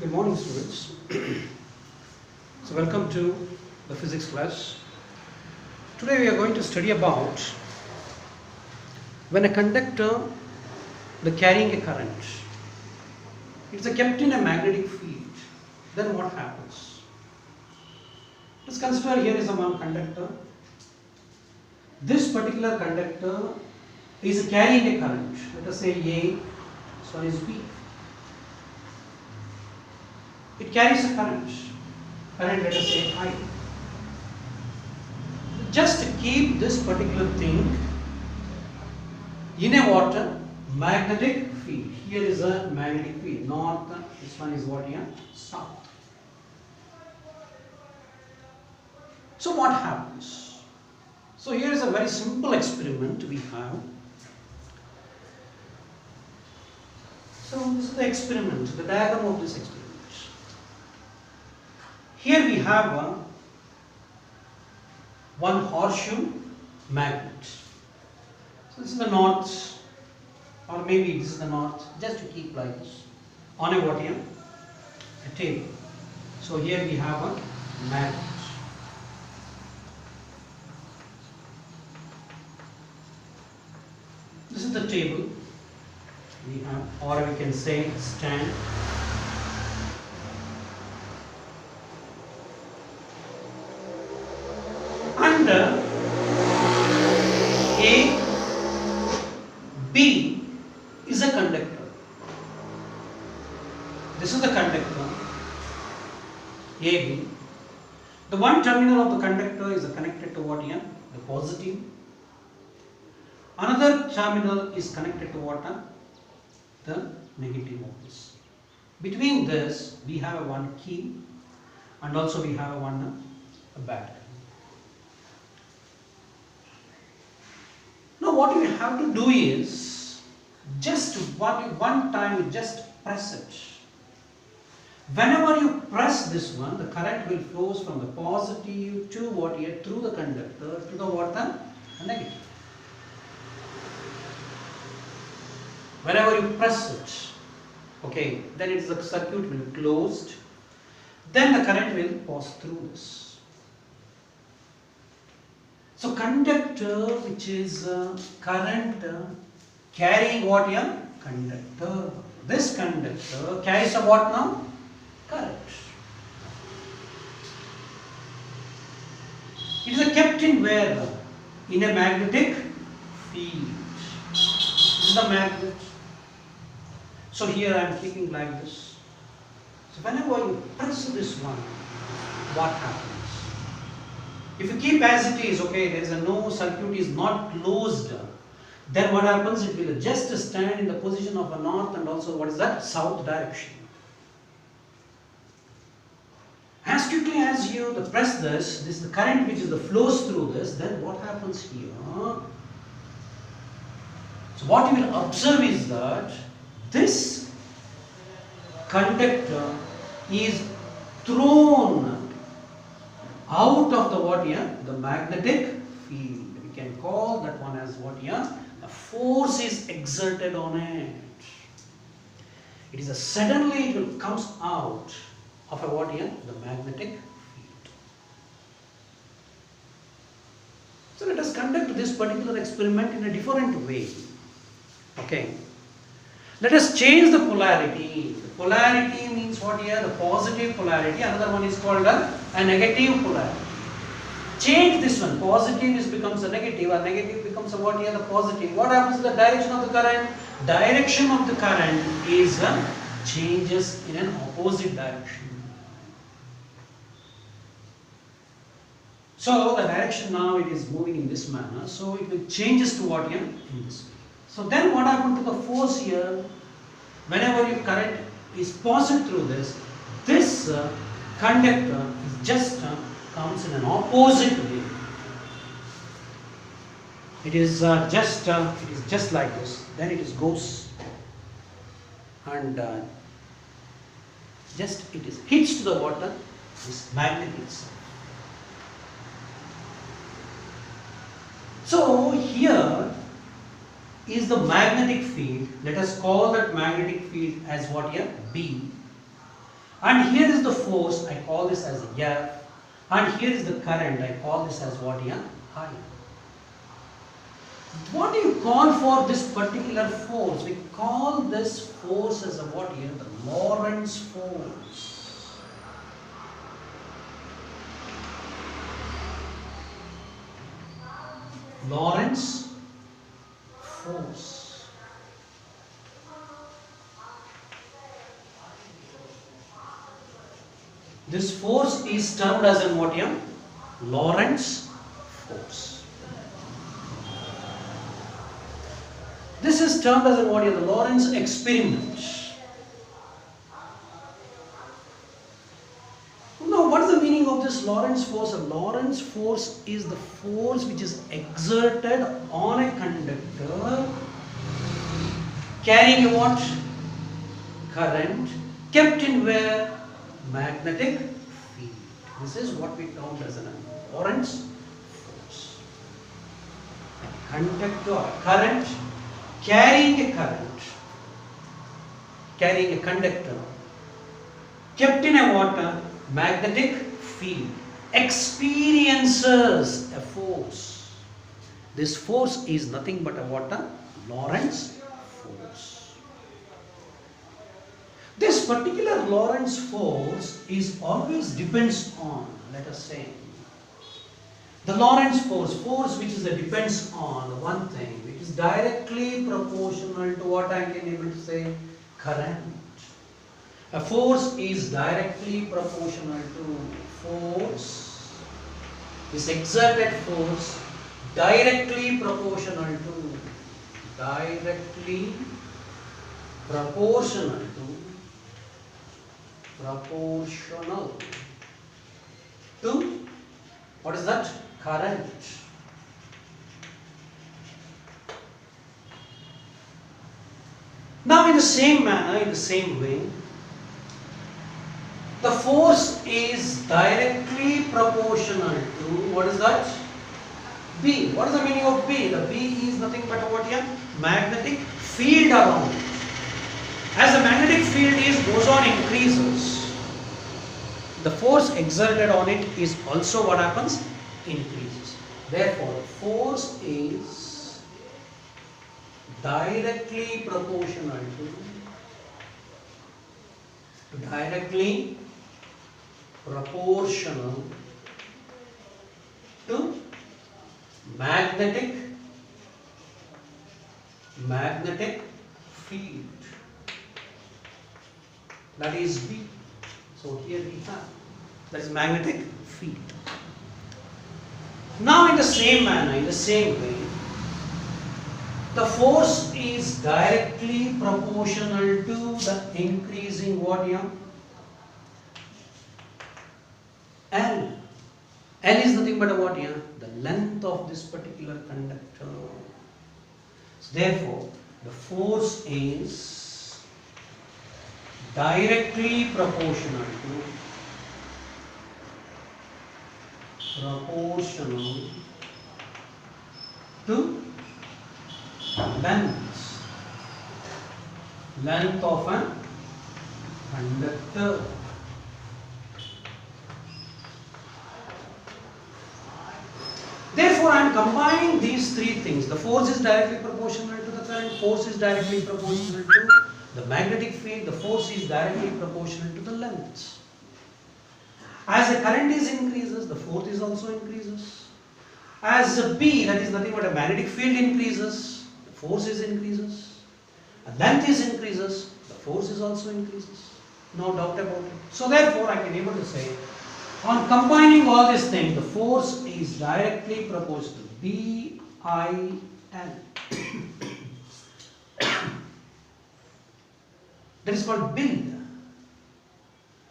Good morning, students. So welcome to the physics class. Today we are going to study about when a conductor carrying a current, it's kept in a magnetic field, then what happens? Let's consider here is a one conductor. This particular conductor is carrying a current. Let us say A, this one is B. It carries a current let us say I. Just keep this particular thing in a water magnetic field. Here is a magnetic field, north, this one is what here? South. So what happens? So here is a very simple experiment we have. So this is the experiment, the diagram of this experiment. Here we have one horseshoe magnet. So this is the north, or maybe this is the north, just to keep like this, on a what here? A table. So here we have a magnet. This is the table we have, or we can say stand. And A, B is a conductor. This is the conductor, A, B. The one terminal of the conductor is connected to what here? The positive. Another terminal is connected to what? The negative of this. Between this, we have one key, and also we have a battery. Now what we have to do is just one time you just press it. Whenever you press this one, the current will flow from the positive to what here? Through the conductor to the what? The negative. Whenever you press it, okay, then it is the circuit will be closed. Then the current will pass through this. So conductor, which is current carrying what here? Conductor. This conductor carries a what now? Current. It is kept in where? In a magnetic field. This is the magnet. So here I am keeping like this. So whenever you press this one, what happens? If you keep as it is, okay, there is no circuit is not closed, then what happens? It will just stand in the position of a north and also what is that? South direction. As quickly as you press this is the current which is the flows through this, then what happens here? So what you will observe is that this conductor is thrown out of the what here? The magnetic field. We can call that one as what here? The force is exerted on it. It is suddenly it will comes out of a what here? The magnetic field. So let us conduct this particular experiment in a different way. Okay. Let us change the polarity. The polarity means what here? The positive polarity. Another one is called a negative polarity. Change this one. Positive becomes a negative, or negative becomes a what here? The positive. What happens to the direction of the current? Direction of the current is changes in an opposite direction. So the direction now it is moving in this manner. So it will changes to what here? In this way. So then what happened to the force here? Whenever your current is passing through this conductor is just comes in an opposite way. It is just like this. Then it goes and just it is hits to the water. This magnet itself. So here is the magnetic field. Let us call that magnetic field as what here? B. And here is the force, I call this as F. And here is the current, I call this as what here? I. What do you call for this particular force? We call this force as a what here? The Lorentz's force. Lorentz's force. This force is termed as in what here? Lorentz's force. This is termed as in what here? The Lorentz's experiment. Now, what is the meaning of this Lorentz's force? A Lorentz's force is the force which is exerted on a conductor carrying a what? Current, kept in where? Magnetic field. This is what we term as an Lorentz's force. A conductor, a current, carrying a current, carrying a conductor, kept in a what? Magnetic field, experiences a force. This force is nothing but a what? Lorentz's force. This particular Lorentz's force is always depends on, let us say, the Lorentz's force which is depends on the one thing which is directly proportional to what I can able to say, current. A force is directly proportional to force. This exerted force directly proportional to what is that? Current. Now in the same manner, in the same way, the force is directly proportional to, what is that? B. What is the meaning of B? The B is nothing but what here? Magnetic field around it. As the magnetic field goes on increases, the force exerted on it is also what happens? Increases. Therefore, force is directly proportional to magnetic field. That is B. So here we have, that is magnetic field. Now in the same manner, in the same way, the force is directly proportional to the increasing what here? L. L is nothing but what here? The length of this particular conductor. So therefore, the force is directly proportional to length of a conductor. Therefore, I am combining these three things. The force is directly proportional to the current, force is directly proportional to the magnetic field, the force is directly proportional to the length. As the current increases, the force is also increases. As B, that is nothing but a magnetic field increases, the force is increases. A length is increases, the force is also increases. No doubt about it. So therefore, I can able to say, on combining all these things, the force is directly proportional to B-I-L. That is called build.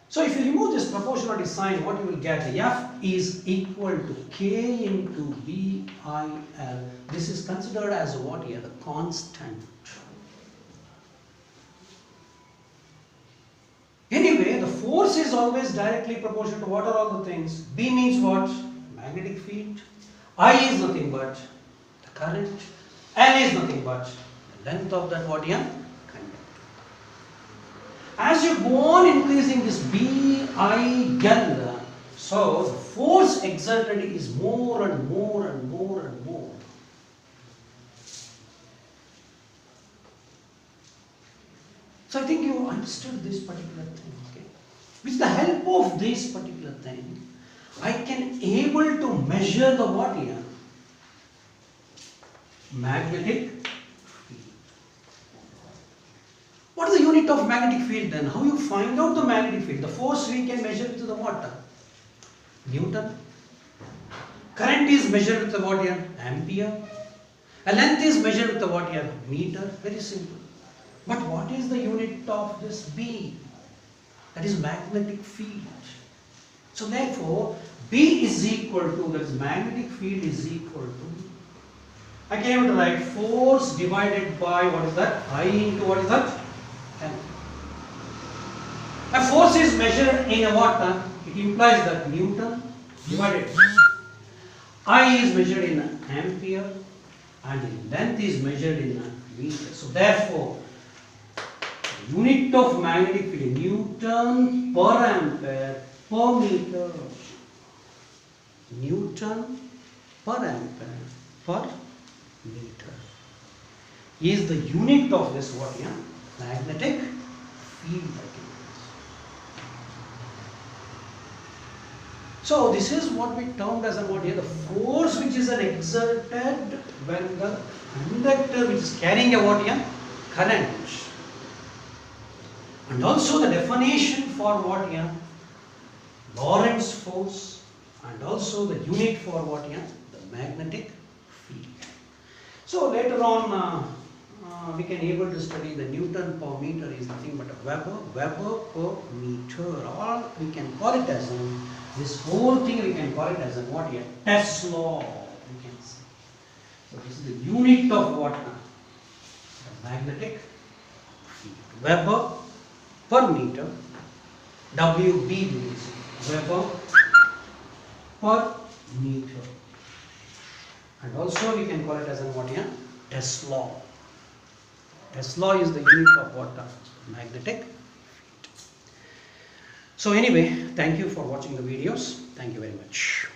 So if you remove this proportionality sign, what you will get? F is equal to K into B-I-L. This is considered as what here? The constant. Anyway, the force is always directly proportional to what are all the things? B means what? Magnetic field. I is nothing but the current. L is nothing but the length of that what here? Conductor. As you go on increasing this BIL, so the force exerted is more and more and more and more. So I think you understood this particular thing. Okay? With the help of this particular thing, I can able to measure the what here? Magnetic field. What is the unit of magnetic field then? How you find out the magnetic field? The force we can measure with the what? Newton. Current is measured with the what here? Ampere. A length is measured with the what here? Meter. Very simple. But what is the unit of this B? That is magnetic field. So therefore, B is equal to, that is magnetic field is equal to, I can able to write force divided by, what is that? I into what is that? M. A force is measured in a what? It implies that Newton divided. I is measured in ampere and the length is measured in meter. So therefore, unit of magnetic field Newton per ampere per meter. Newton per ampere per meter is the unit of this what here? Magnetic field. So this is what we termed as a what here? The force which is exerted when the conductor which is carrying a what here? Current. And also the definition for what here? Lorentz's force, and also the unit for what here? The magnetic field. So later on we can able to study the Newton per meter is nothing but a Weber per meter, or we can call it as this whole thing we can call it as a what here? Tesla, we can say. So this is the unit of what? The magnetic field. Weber per meter, WB means Weber per meter. And also we can call it as a what here? Tesla. Tesla is the unit of what? Magnetic field. So anyway, thank you for watching the videos. Thank you very much.